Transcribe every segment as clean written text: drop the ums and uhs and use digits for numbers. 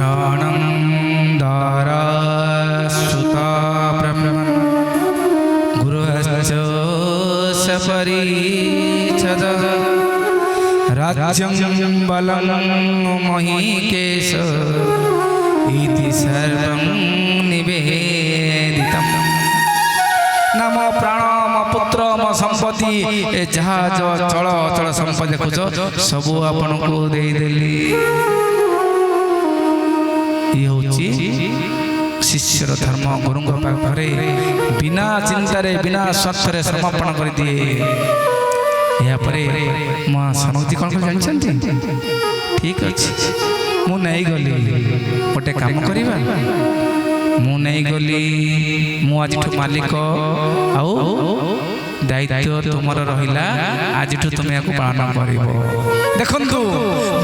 प्राणं दारासुता ब्रह्मन् गुरुश्च सपरिच्छद राज्यं बलं महीकेश इति सर्वं निवेदितम्। नम प्राण म पुत्र म संपत्ति ए जहाज चल चल संपत्ति देखुच सबू आपण को दे देली। ये होची शिष्यर धर्म गुरु पाखे बिना चिंतार बिना स्वार्थ समर्पण कर दिए। यापर माँ सनौती कौन कर जानते ठीक अच्छे मु नहीं गली गोटे काम करवा मु नहीं गली मु आज मालिक आउ दायित्व तुमर रहिला आज तुम या पालन कर। देखु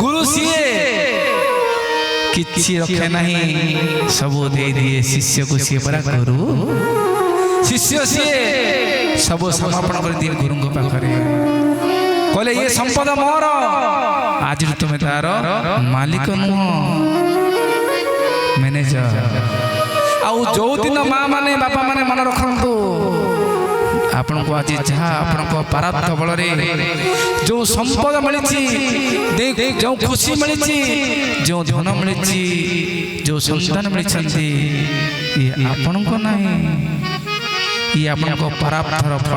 गुरु सीए किछि रखे नहीं सब दे दिए शिष्य को सी परा गुरु शिष्य सीए सब समर्पण कर दिए गुरु पाखे कहले ये संपद मोर आज तुम तार मालिक नुह मैनेजर। आउ जो दिन माँ माने बापा माने मन रखु आपण को आज जहाँ आपण को पाराब्ध बल जो संपद मिली जो खुशी मिली जो धन मिली जो संतान मिली ये आपण को नहीं ये आपण को पाराब्धर